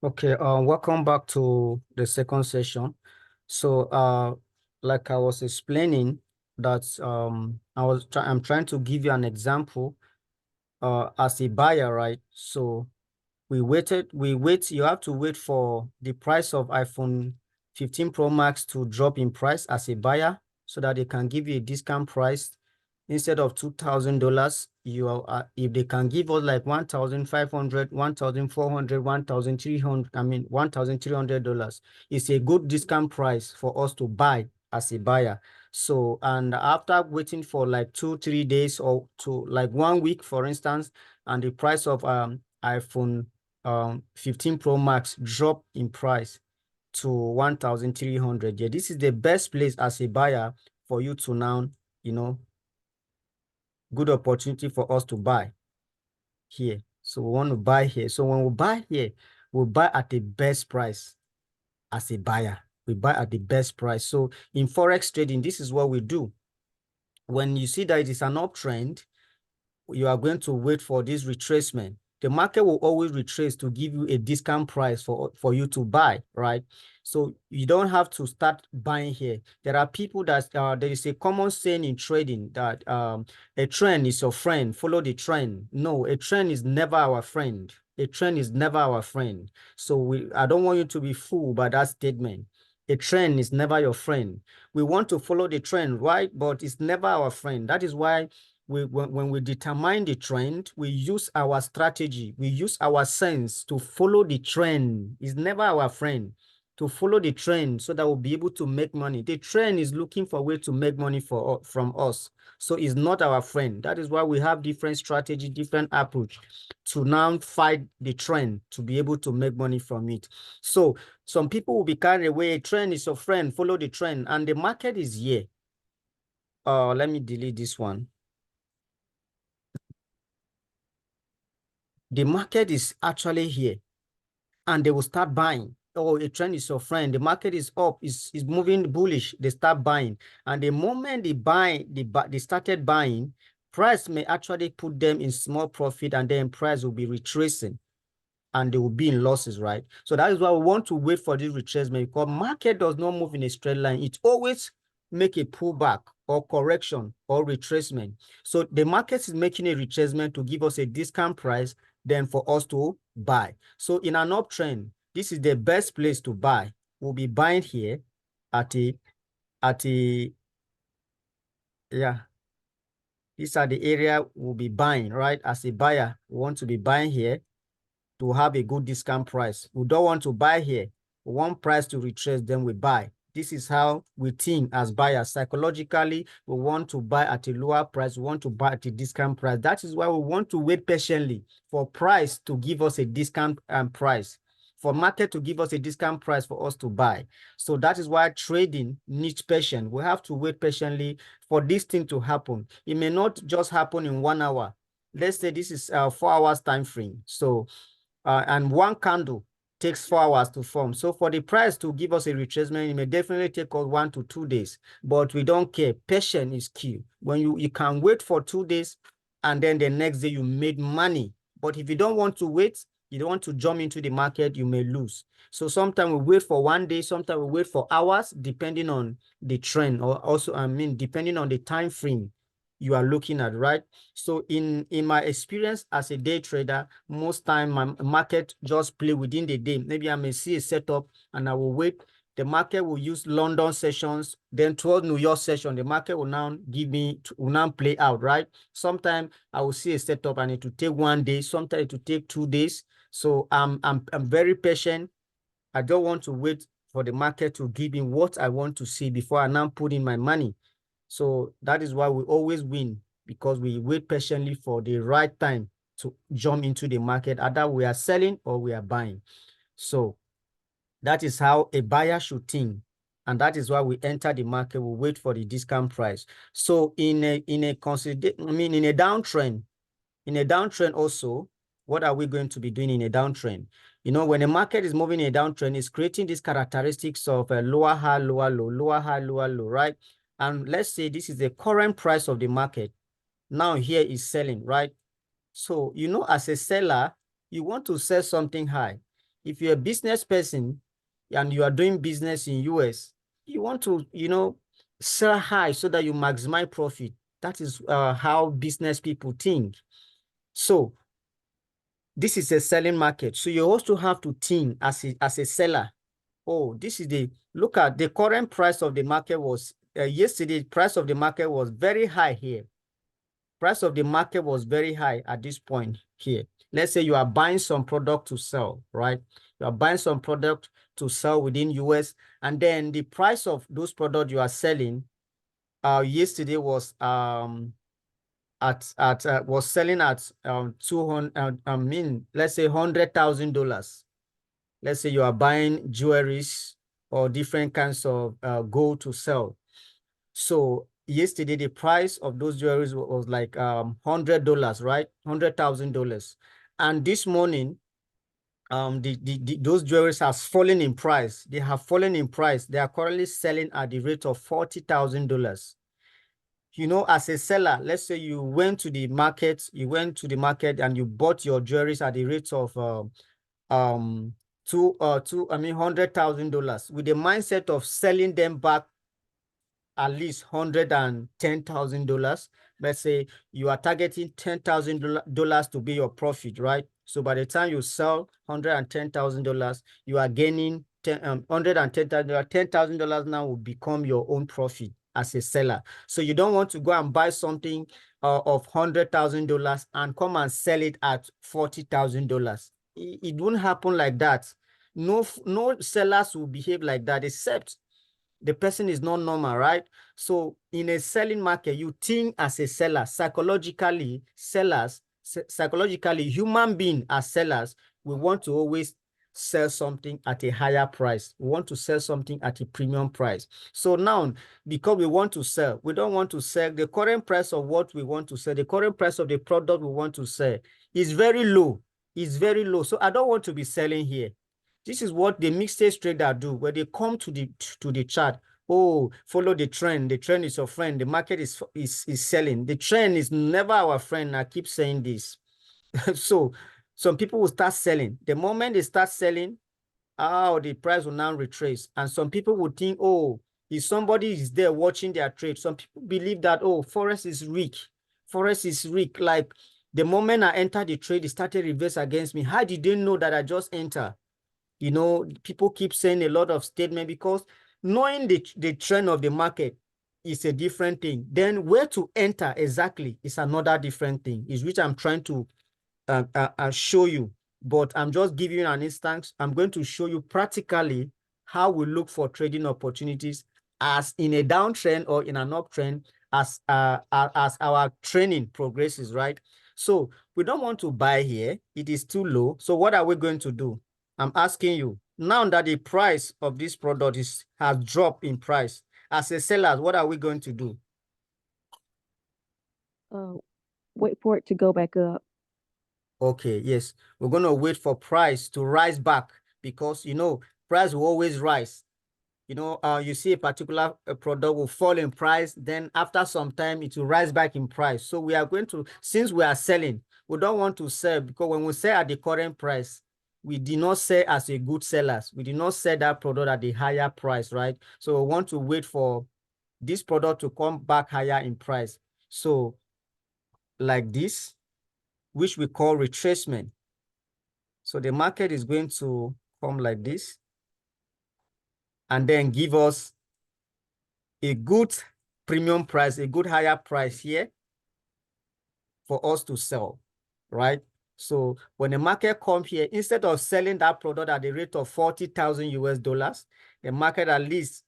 Okay, welcome back to the second session. So, like I was explaining that I'm trying to give you an example as a buyer, right? So you have to wait for the price of iPhone 15 Pro Max to drop in price as a buyer so that they can give you a discount price. Instead of $2,000, if they can give us like 1,500, 1,400, 1,300, I mean $1,300, it's a good discount price for us to buy as a buyer. So, and after waiting for like 2-3 days or to like 1 week, for instance, and the price of iPhone 15 Pro Max drop in price to 1,300. Yeah, this is the best place as a buyer for you to now, you know, good opportunity for us to buy here. So we want to buy here. So when we buy here, we'll buy at the best price as a buyer. We buy at the best price. So in Forex trading, this is what we do. When you see that it is an uptrend, you are going to wait for this retracement. The market will always retrace to give you a discount price for you to buy, right? So you don't have to start buying here. There are people that there is a common saying in trading that a trend is your friend, follow the trend. No, a trend is never our friend. A trend is never our friend. So I don't want you to be fooled by that statement. A trend is never your friend. We want to follow the trend, right? But it's never our friend. That is why when we determine the trend, we use our strategy, we use our sense to follow the trend. It's never our friend. To follow the trend so that we'll be able to make money. The trend is looking for a way to make money from us. So it's not our friend. That is why we have different strategy, different approach to now fight the trend to be able to make money from it. So some people will be carried away. A trend is your friend, follow the trend, and the market is here. Let me delete this one. The market is actually here and they will start buying. Oh, a trend is your friend. The market is up, is moving bullish. They start buying. And the moment they buy, they started buying, price may actually put them in small profit and then price will be retracing and they will be in losses, right? So that is why we want to wait for this retracement because market does not move in a straight line. It always make a pullback or correction or retracement. So the market is making a retracement to give us a discount price then for us to buy. So in an uptrend, this is the best place to buy. We'll be buying here at a yeah. These are the area we'll be buying, right? As a buyer, we want to be buying here to have a good discount price. We don't want to buy here. We want price to retrace, then we buy. This is how we think as buyers. Psychologically, we want to buy at a lower price. We want to buy at a discount price. That is why we want to wait patiently for price to give us a discount price, for market to give us a discount price for us to buy. So that is why trading needs patience. We have to wait patiently for this thing to happen. It may not just happen in 1 hour. Let's say this is 4 hours time frame. So and one candle takes 4 hours to form. So for the price to give us a retracement, it may definitely take us 1 to 2 days, but we don't care. Patience is key. When you can wait for 2 days and then the next day you made money. But if you don't want to wait, you don't want to jump into the market, you may lose. So sometimes we wait for 1 day, sometimes we wait for hours, depending on the trend, or also, depending on the time frame you are looking at, right? So in my experience as a day trader, most time my market just play within the day. Maybe I may see a setup and I will wait. The market will use London sessions, then towards New York session, the market will now will now play out, right? Sometimes I will see a setup and it will take 1 day, sometimes it will take 2 days. So I'm very patient. I don't want to wait for the market to give me what I want to see before I now put in my money. So that is why we always win, because we wait patiently for the right time to jump into the market. Either we are selling or we are buying. So that is how a buyer should think. And that is why we enter the market, we wait for the discount price. So in a downtrend also, what are we going to be doing in a downtrend? You know, when the market is moving in a downtrend, it's creating these characteristics of a lower high, lower low, lower high, lower low, right? And let's say this is the current price of the market. Now here is selling, right? So, you know, as a seller, you want to sell something high. If you're a business person and you are doing business in US, you want to, sell high so that you maximize profit. That is how business people think. So this is a selling market. So you also have to think as a seller. Oh, look at the current price of the market was, yesterday, price of the market was very high here. Price of the market was very high at this point here. Let's say you are buying some product to sell, right? You are buying some product to sell within US, and then the price of those products you are selling, yesterday was was selling at 200. Let's say $100,000. Let's say you are buying jewelries or different kinds of gold to sell. So yesterday, the price of those jewelries was like $100, right? $100,000. And this morning, those jewelries has fallen in price. They have fallen in price. They are currently selling at the rate of $40,000. As a seller, let's say you went to the market and you bought your jewelries at the rate of $100,000 with the mindset of selling them back at least $110,000. Let's say you are targeting $10,000 to be your profit, right? So by the time you sell $110,000, you are gaining $110,000. $10,000 now will become your own profit as a seller. So you don't want to go and buy something of $100,000 and come and sell it at $40,000. It won't happen like that. No sellers will behave like that, except the person is not normal, right? So in a selling market, you think as a seller. Psychologically, human beings as sellers, we want to always sell something at a higher price. We want to sell something at a premium price. So now, because we want to sell, we don't want to sell the current price of what we want to sell. The current price of the product we want to sell is very low. It's very low. So I don't want to be selling here. This is what the mixed trader do when they come to the chart. Oh, follow the trend. The trend is your friend. The market is selling. The trend is never our friend. I keep saying this. So some people will start selling. The moment they start selling, the price will now retrace. And some people will think, oh, if somebody is there watching their trade, some people believe that, oh, Forex is weak. Forex is weak. Like the moment I entered the trade, it started reverse against me. How did they know that I just entered? People keep saying a lot of statement because knowing the trend of the market is a different thing. Then where to enter exactly is another different thing, is which I'm trying to show you. But I'm just giving you an instance. I'm going to show you practically how we look for trading opportunities as in a downtrend or in an uptrend as our training progresses, right? So we don't want to buy here. It is too low. So what are we going to do? I'm asking you, now that the price of this product has dropped in price, as a seller, what are we going to do? Wait for it to go back up. Okay, yes. We're going to wait for price to rise back because, price will always rise. You see a particular product will fall in price, then after some time, it will rise back in price. So we are going to, since we are selling, we don't want to sell because when we sell at the current price, we did not sell as a good sellers. We did not sell that product at the higher price, right? So we want to wait for this product to come back higher in price. So like this, which we call retracement. So the market is going to come like this and then give us a good premium price, a good higher price here for us to sell, right? So when the market comes here, instead of selling that product at the rate of 40,000 US dollars, the market at least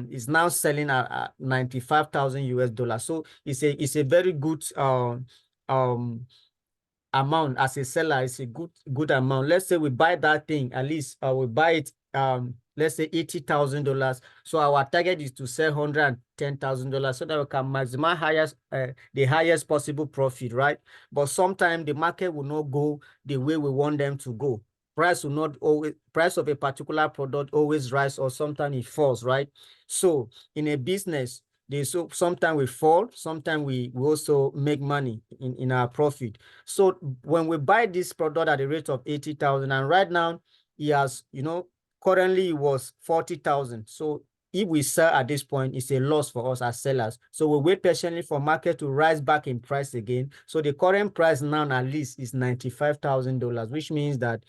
is now selling at 95,000 US dollars. So it's a very good amount as a seller. It's a good amount. Let's say we buy that thing, at least we buy it let's say $80,000. So our target is to sell $110,000 so that we can maximize the highest possible profit, right? But sometimes the market will not go the way we want them to go. Price will not always, price of a particular product always rise, or sometimes it falls, right? So in a business, sometimes we fall, sometimes we also make money in our profit. So when we buy this product at the rate of 80,000, and right now he has, currently it was 40,000. So if we sell at this point, it's a loss for us as sellers. So we wait patiently for market to rise back in price again. So the current price now at least is $95,000, which means that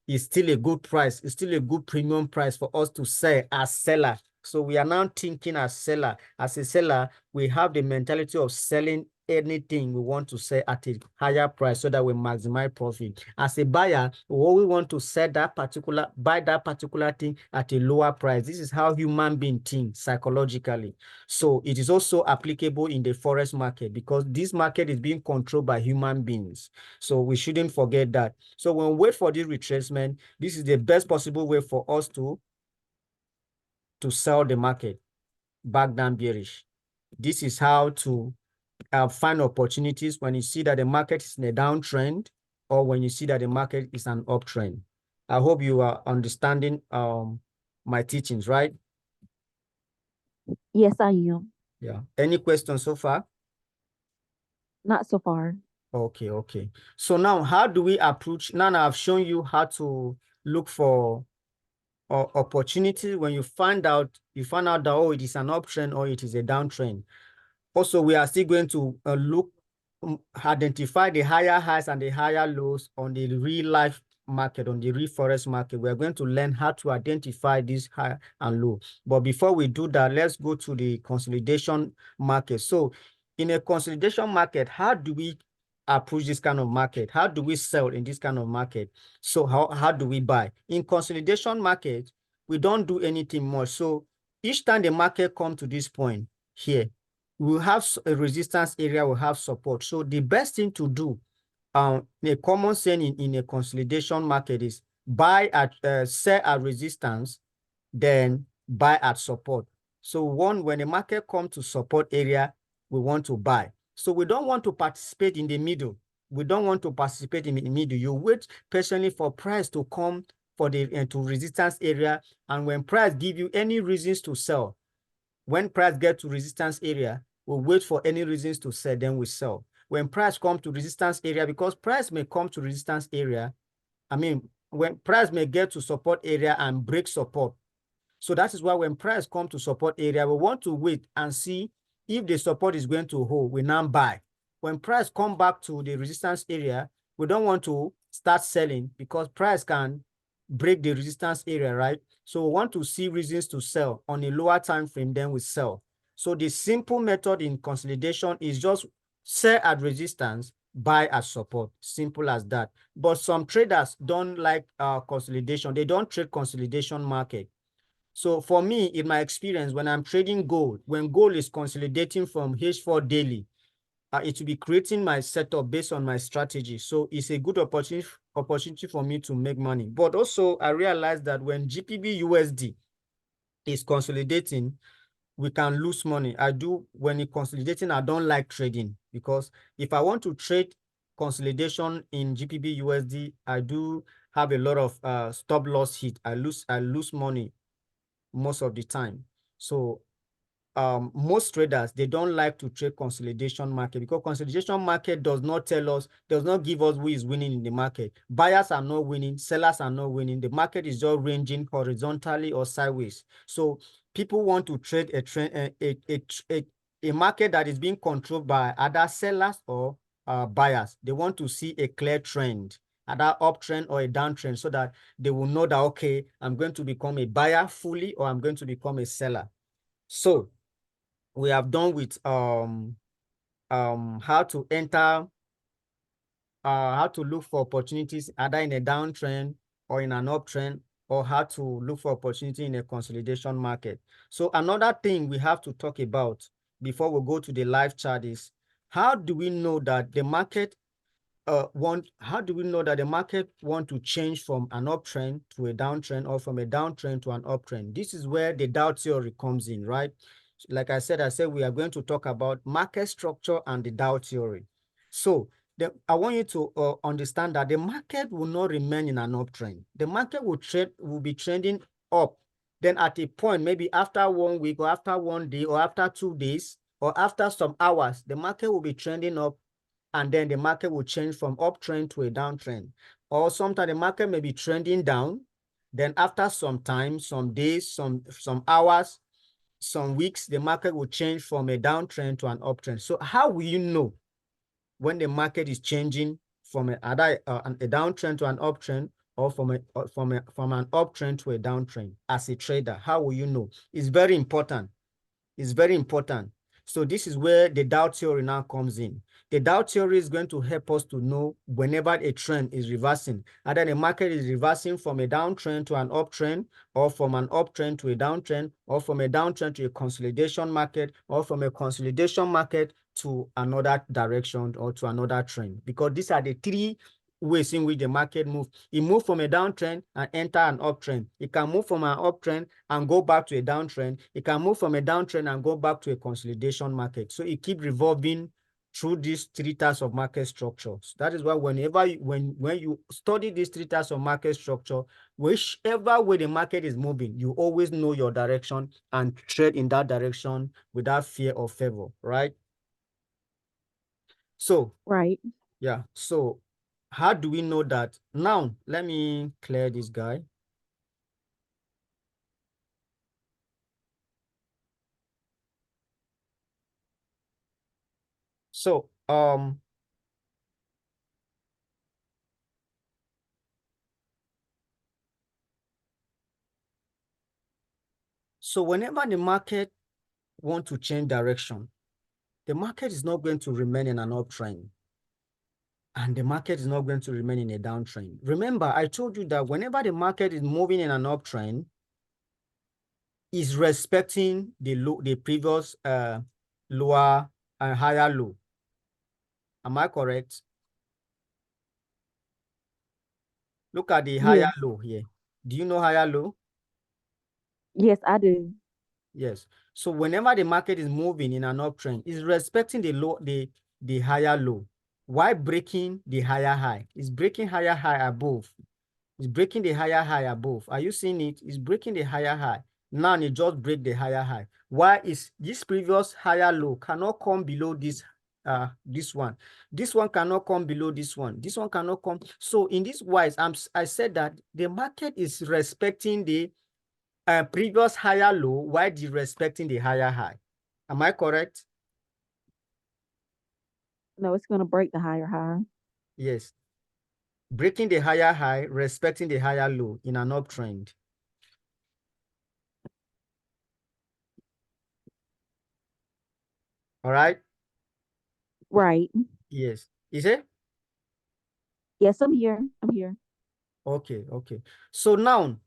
it's still a good price. It's still a good premium price for us to sell as seller. So we are now thinking as seller. As a seller, we have the mentality of selling anything we want to sell at a higher price so that we maximize profit. As a buyer, what we want to sell buy that particular thing at a lower price. This is how human being think psychologically. So it is also applicable in the forex market because this market is being controlled by human beings. So we shouldn't forget that. So when we wait for this retracement, this is the best possible way for us to sell the market back down bearish. This is how to find opportunities when you see that the market is in a downtrend or when you see that the market is an uptrend. I hope you are understanding my teachings, right? Yes, I am. Yeah. Any questions so far? Not so far. Okay, okay. So now how do we approach? Now I've shown you how to look for opportunity when you find out that, oh, it is an uptrend or it is a downtrend. Also, we are still going to identify the higher highs and the higher lows on the real life market, on the real forex market. We are going to learn how to identify this high and low. But before we do that, let's go to the consolidation market. So in a consolidation market, how do we approach this kind of market? How do we sell in this kind of market? So how do we buy? In consolidation market, we don't do anything much. So each time the market comes to this point here, we'll have a resistance area, we'll have support. So the best thing to do, a common saying in a consolidation market is buy at sell at resistance, then buy at support. So when the market comes to support area, we want to buy. So we don't want to participate in the middle. We don't want to participate in the middle. You wait patiently for price to come for the to resistance area, and when price give you any reasons to sell, when price get to resistance area, we wait for any reasons to sell, then we sell. When price come to resistance area, because price may come to resistance area, when price may get to support area and break support. So that is why when price come to support area, we want to wait and see if the support is going to hold, we now buy. When price come back to the resistance area, we don't want to start selling because price can break the resistance area, right? So we want to see reasons to sell on a lower time frame, then we sell. So the simple method in consolidation is just sell at resistance, buy at support. Simple as that. But some traders don't like consolidation. They don't trade consolidation market. So for me, in my experience, when I'm trading gold, when gold is consolidating from H4 daily, it will be creating my setup based on my strategy. So it's a good opportunity for me to make money. But also I realized that when GBP USD is consolidating, we can lose money. When it's consolidating, I don't like trading because if I want to trade consolidation in GBP USD, I do have a lot of stop loss hit. I lose money most of the time. So most traders, they don't like to trade consolidation market because consolidation market does not give us who is winning in the market. Buyers are not winning, sellers are not winning. The market is just ranging horizontally or sideways. So people want to trade a market that is being controlled by either sellers or buyers. They want to see a clear trend, either uptrend or a downtrend, so that they will know that, okay, I'm going to become a buyer fully or I'm going to become a seller. So we have done with how to enter, how to look for opportunities either in a downtrend or in an uptrend, or how to look for opportunity in a consolidation market. So another thing we have to talk about before we go to the live chart is how do we know that the market want to change from an uptrend to a downtrend or from a downtrend to an uptrend? This is where the Dow theory comes in, right? Like I said we are going to talk about market structure and the Dow theory. So I want you to understand that the market will not remain in an uptrend. The market will be trending up. Then at a point, maybe after 1 week or after 1 day or after 2 days or after some hours, the market will be trending up, and then the market will change from uptrend to a downtrend. Or sometimes the market may be trending down, Then after some time, some days, some hours, some weeks, the market will change from a downtrend to an uptrend. So how will you know when the market is changing from a downtrend to an uptrend, or from an uptrend to a downtrend as a trader? How will you know? It's very important. It's very important. So this is where the Dow theory now comes in. The Dow theory is going to help us to know whenever a trend is reversing, either the market is reversing from a downtrend to an uptrend, or from an uptrend to a downtrend, or from a downtrend to a consolidation market, or from a consolidation market to another direction or to another trend. Because these are the three ways in which the market moves. It moves from a downtrend and enter an uptrend. It can move from an uptrend and go back to a downtrend. It can move from a downtrend and go back to a consolidation market. So it keeps revolving through these three types of market structures. That is why whenever when you study these three types of market structure, whichever way the market is moving, you always know your direction and trade in that direction without fear or favor, right? So Right. yeah, so how do we know that? Now, let me clear this guy. So, so whenever the market want to change direction, the market is not going to remain in an uptrend, and the market is not going to remain in a downtrend. Remember, I told you that whenever the market is moving in an uptrend, is respecting the previous lower and higher low. Am I correct? Look at the higher Yes. low here. Do you know higher low? Yes, I do. Yes. So whenever the market is moving in an uptrend, it's respecting the higher low. Why breaking the higher high? It's breaking higher high above. It's breaking the higher high above. Are you seeing it? It's breaking the higher high. Now it just break the higher high. Why is this previous higher low cannot come below this one? This one cannot come below this one. This one cannot come. So in this wise, I said that the market is respecting the previous higher low while disrespecting the higher high. Am I correct? No, it's going to break the higher high. Yes. Breaking the higher high, respecting the higher low in an uptrend. All right? Right. Yes. Is it? Yes, I'm here. I'm here. Okay, okay. So now,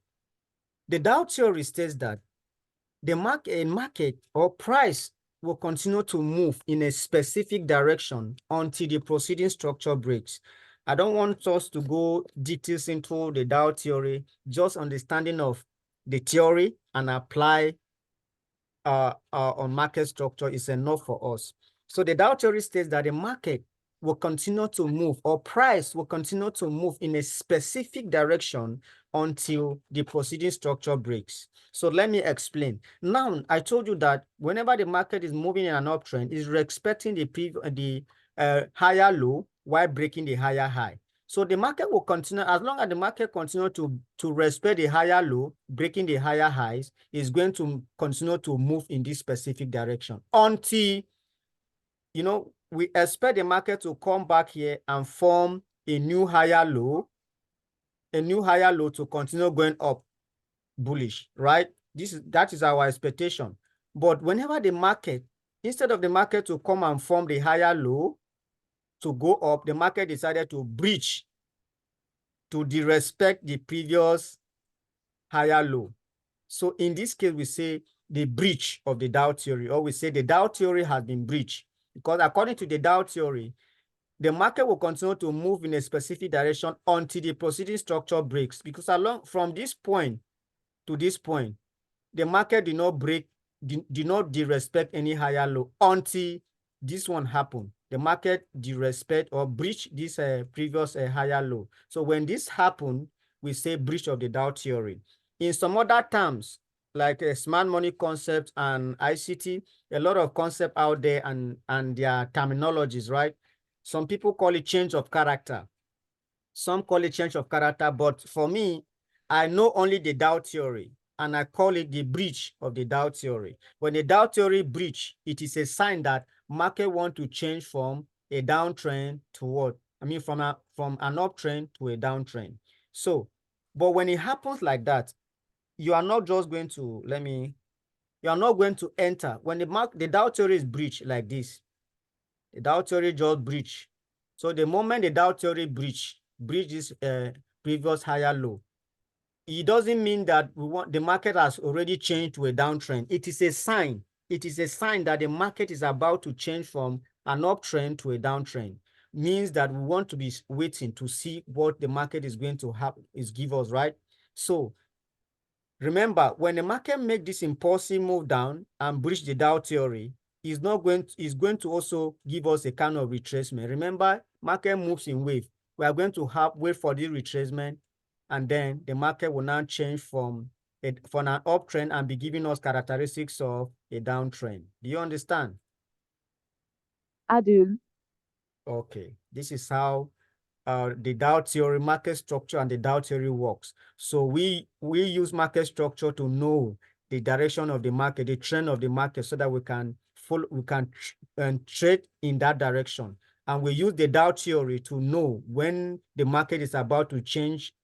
the Dow theory states that the market or price will continue to move in a specific direction until the preceding structure breaks. I don't want us to go details into the Dow theory, just understanding of the theory and apply on market structure is enough for us. So the Dow theory states that the market will continue to move, or price will continue to move in a specific direction until the preceding structure breaks. So let me explain. Now, I told you that whenever the market is moving in an uptrend, it's respecting the higher low while breaking the higher high. So the market will continue, as long as the market continue to respect the higher low, breaking the higher highs, is going to continue to move in this specific direction until, we expect the market to come back here and form a new higher low, to continue going up bullish, right? That is our expectation. But whenever the market, instead of the market to come and form the higher low to go up, the market decided to breach, to disrespect the previous higher low. So in this case, we say the breach of the Dow theory, or we say the Dow theory has been breached. Because according to the Dow theory, the market will continue to move in a specific direction until the preceding structure breaks. Because from this point to this point, the market did not break, did not disrespect any higher low until this one happened. The market disrespect or breach this previous higher low. So when this happened, we say breach of the Dow theory. In some other terms, like smart money concept and ICT, a lot of concept out there and their terminologies, right? Some people call it change of character. Some call it change of character, but for me, I know only the Dow theory, and I call it the breach of the Dow theory. When the Dow theory breach, it is a sign that market want to change from a downtrend to what? I mean, from an uptrend to a downtrend. So, but when it happens like that, you are not just going to, you are not going to enter. When the Dow theory is breached like this, the Dow theory just breach. So the moment the Dow theory breach this previous higher low, it doesn't mean that the market has already changed to a downtrend. It is a sign. It is a sign that the market is about to change from an uptrend to a downtrend. Means that we want to be waiting to see what the market is going to give us, right? So remember, when the market make this impulsive move down and breach the Dow theory, is going to also give us a kind of retracement. Remember, market moves in wave. We are going to wait for the retracement, and then the market will now change from an uptrend and be giving us characteristics of a downtrend. Do you understand? I do. Okay, this is how the Dow theory, market structure, and the Dow theory works. So we use market structure to know the direction of the market, the trend of the market, so that we can follow, trade in that direction. And we use the Dow theory to know when the market is about to change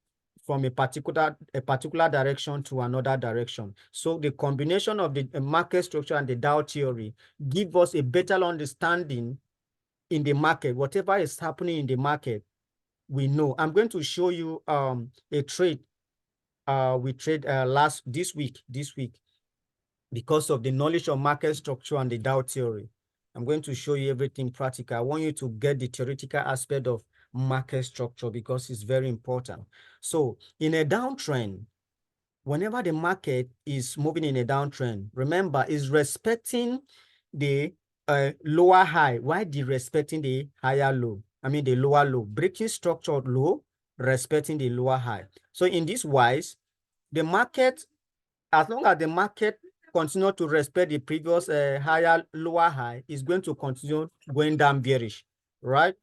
from a particular direction to another direction. So the combination of the market structure and the Dow theory give us a better understanding in the market. Whatever is happening in the market, we know. I'm going to show you a trade we trade this week because of the knowledge of market structure and the Dow theory. I'm going to show you everything practical. I want you to get the theoretical aspect of market structure because it's very important. So in a downtrend, whenever the market is moving in a downtrend, remember, is respecting the lower high while respecting the higher low. I mean the lower low, breaking structured low, respecting the lower high. So in this wise, the market, as long as the market continue to respect the previous higher lower high, is going to continue going down bearish, right?